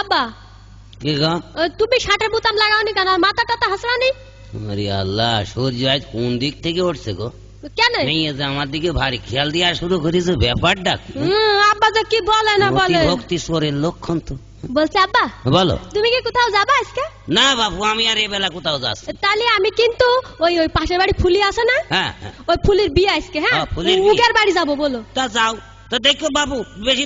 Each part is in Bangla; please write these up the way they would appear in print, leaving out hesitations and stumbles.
আব্বা কি গো? তুমি শার্টের বোতাম লাগাওনি কেন? আর মাথা টাথা হাসরানি? আরে আল্লাহ, সূর্য আজ কোন দিক থেকে উঠছে গো? কেন মেয়ে যে আমার দিকে ভারী খেয়াল দিয়া শুরু করেছে, ব্যাপারটা আব্বা যে কি বলে না বলে। ভক্তি স্বরের লক্ষণ তো। বলছে আব্বা বলো। তুমি কি কোথাও যাবা আজকে? না বাবু, আমি আর এবেলা কোথাও যাচ্ছি। তাহলে আমি কিন্তু ওই ওই পাশের বাড়ি ফুলি আছে না, হ্যাঁ ওই ফুলির বিয়ে আজকে। হ্যাঁ, উগের বাড়ি যাবো। বলো। তা যাও। তো দেখো বাবু, বেশি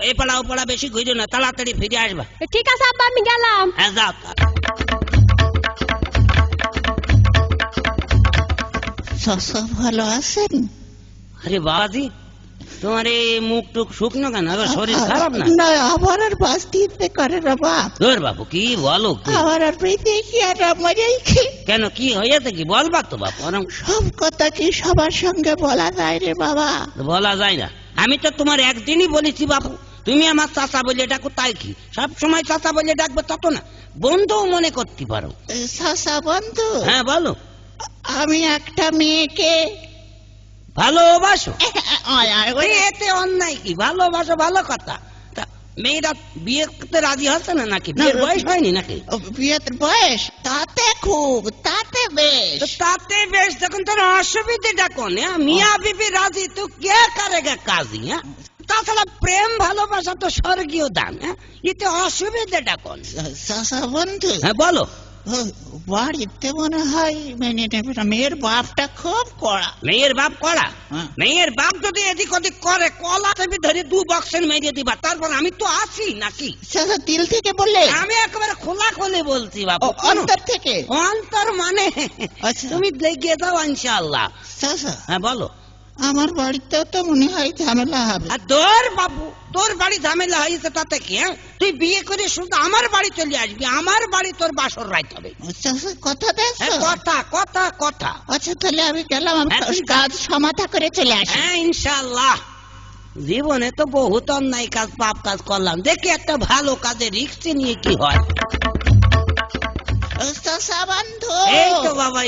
এ পাড়া ও পাড়া বেশি ঘুরে না, তাড়াতাড়ি ফিরে আসবা। ঠিক আছে আব্বা, আমি গেলাম। হ্যাঁ যাও। ভালো আছেন? আরে বাবাজি, তোমার এই মুখ টুক শুকনো কেন? শরীর খারাপ না? না, আমার আর বাস দিতে করে না বাপ। তোর বাবু কি বলো? আমার আর দেখি আর আমারই কেন, কি হয়েছে কি বলবা তো বাবু? সব কথা কি সবার সঙ্গে বলা যায় রে বাবা? বলা যায় না। আমি তো তোমার একদিনই বলেছি বাবু, তুমি আমার চাচা বলে ডাকো, তাই কি সব সময় চাচা বলে ডাকবে তত না, বন্ধু মনে করতে পারো। চাচা বন্ধু? হ্যাঁ বলো। আমি একটা মেয়েকে ভালোবাসো? এতে অন্যায় কি? ভালোবাসো, ভালো কথা। মেয়েরা বিয়ে করতে রাজি হচ্ছে না নাকি? বিয়ের বয়স হয়নি নাকি? বিয়ের বয়স তাতে খুব, তাতে বেশ। তাতে বেশ, তখন তোর অসুবিধাটা কোন? মিয়া বিবি রাজি তো কে করেগা কাজী? তাছাড়া প্রেম ভালোবাসা তো স্বর্গীয় দান। এতে অসুবিধাটা কোন? চাচা বন্ধু? হ্যাঁ বলো। বাড়িতে মনে হয় মেনে নেবে না, মেয়ের বাপটা খুব কড়া। মেয়ের বাপ কড়া? মেয়ের বাপ যদি এদিক ওদিক করে, কলা চেপে ধরে 2 বক্সের মেরে দিবা, তারপর আমি তো আছি নাকি? চাচা দিল থেকে বললে? আমি একেবারে খোলা খোলে বলছি বাবু। অন্তর থেকে? অন্তর মানে তুমি দেখে যাও ইনশাআল্লাহ। চাচা হ্যাঁ বলো। আমার বাড়িতেও তো মনে হয় ঝামেলা হবে। তোর বাবু, তোর বাড়ি ঝামেলা হয়েছে তাতে কি? তুই বিয়ে করে শুধু আমার বাড়ি চলে আসবি, আমার বাড়ি তোর বাসর রাইত হবে। কথা দেখ। কথা কথা কথা। আচ্ছা তাহলে আমি গেলাম, কাজ সমাধা করে চলে আসি। হ্যাঁ ইনশাআল্লাহ। জীবনে তো বহুত অন্যায় কাজ, পাপ কাজ করলাম, দেখি একটা ভালো কাজে রিস্ক নিয়ে কি হয়। বন্ধু এই তো বাবা,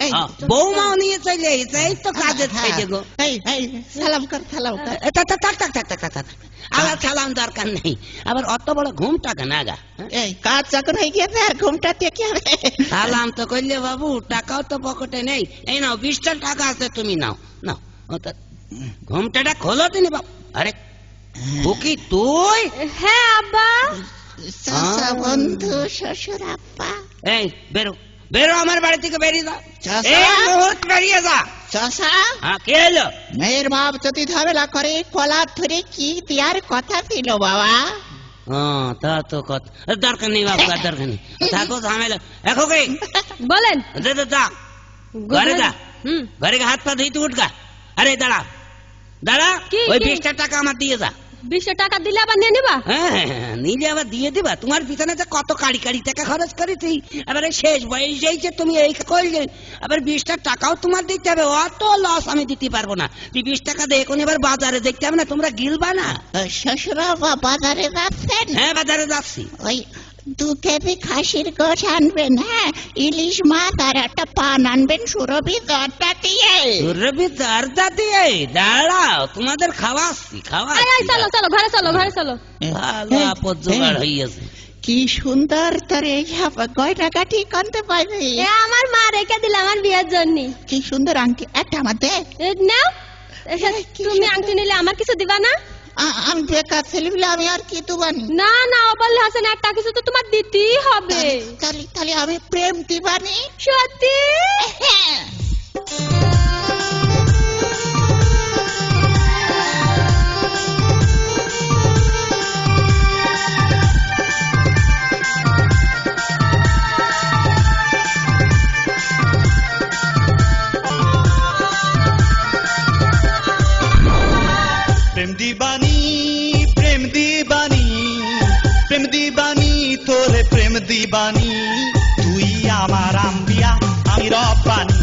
এই বৌমাও নিয়ে চলে এসেছে, এই তো কাজের থেকে গো। সালাম কর, সালাম কর। আবার সালাম দরকার নেই, আবার অত বড় ঘুমটা কেন আগা? এই কাজ যখন হয়ে গেছে আর ঘুমটা কি হবে? সালাম তো করলে বাবু, টাকাও তো পকেটে নেই। এই নাও 20টা টাকা আছে, তুমি নাও নাও। ঘুমটাটা খোলো তিনি বাবু। আরে খুকি তুই? হ্যাঁ আব্বা। চাচা বন্ধু, শ্বশুর আব্বা। এই বেরো, বেরো আমার বাড়ি থেকে, বেরিয়ে যা, বেরিয়ে যা। চাচা কে এলো? মেয়ের বাপ যদি ঝামেলা করে, কলা ধরে কি দেওয়ার কথা ছিল বাবা? তা তো কথা দরকার নেই বাবু, দরকার নেই, থাকো ঝামেলা। এখন বলেন। যা ঘরে যা, ঘরে হাত পা ধুই, উঠ গা। আরে দাঁড়া দাঁড়া, ওই 20টা টাকা আমার দিয়ে যা। 20টা টাকা দিলে আবার নিয়ে নিবা? হ্যাঁ নিলে আবার দিয়ে দিবা। তোমার পিছনে যে কত কাড়ি কাড়ি টাকা খরচ করেছি, এবারে শেষ বয়সে যে তুমি এই করলে, আবার 20টা টাকাও তোমার দিতে হবে। অত লস আমি দিতে পারবো না। 20 টাকা দিয়ে এখন এবার বাজারে দেখতে হবে না, তোমরা গিলবা না। শ্বশুর আব্বা বাজারে যাচ্ছেন? হ্যাঁ বাজারে যাচ্ছি। ওই 2 কেজি খাসির গোশ আনবেন, হ্যাঁ, ইলিশ মাছ আর একটা পান আনবেন সুরভি দরটা দিয়ে। সুরভি দরটা দিয়ে? দাঁড়াও, তোমাদের খাওয়াচ্ছি, চলো চলো ঘরে চলো, ঘরে চলো। ভালো আপদ জোগাড় হইয়াছে। কি সুন্দর তোর এই গয়না কাঠি কিনতে পারবি। আমার মা রেখে দিল আমার বিয়ের জন্য। কি সুন্দর আংটি, একটা আমার দে। নাও, তুমি আংটি নিলে আমার কিছু দিবা না? আমি বেকার ছেলে বলে আমি আর কি দিবানি? না না, বললে হাসেন, একটা কিছু তো তোমার দিতেই হবে। তাহলে আমি প্রেম দিবানি? সত্যি? হ্যাঁ। প্রেম দিবানি, প্রেম দিবানি, প্রেম দিবানি, তোরে প্রেম দিবানি। তুই আমার আম্বিয়া, আমি রব্বানি।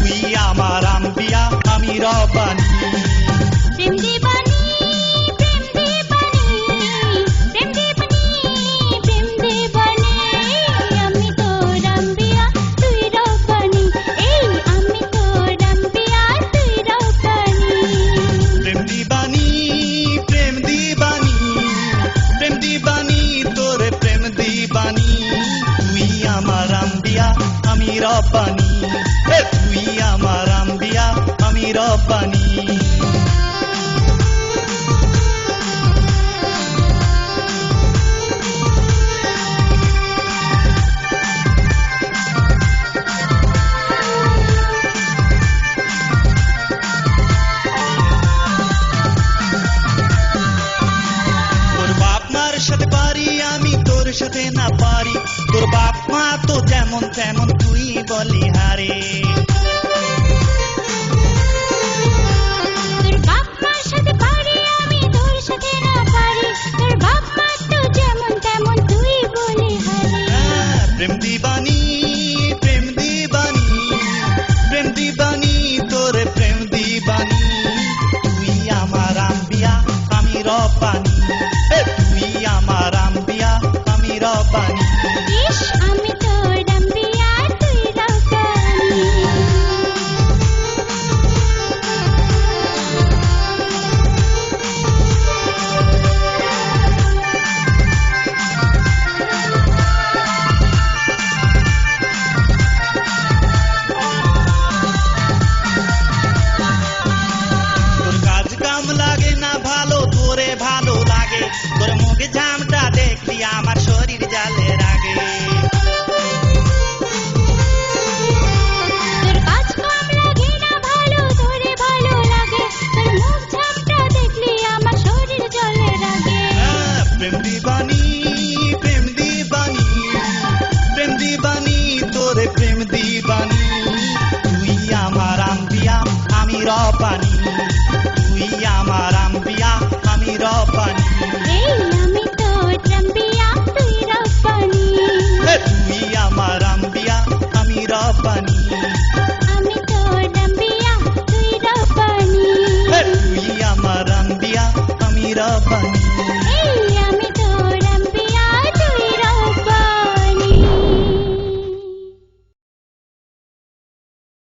তুই আমার আম্বিয়া, আমি রব্বানি। প্রেম দিবানি, প্রেম দিবানি, প্রেম দিবানি, প্রেম দিবানি, আমি তোর আম্বিয়া, তুই রব্বানি। এই আমি তোর আম্বিয়া, তুই রব্বানি। প্রেম দিবানি, প্রেম দিবানি, রব্বানি তুই আমার আম্বিয়া আমি রব্বানি ইস আমি তোর আম্বিয়া তুই রব্বানি তোর কাজ কাম লাগে না ভালো তোরে ভালো লাগে তোর মুখে ঝামটা দেখলি আমার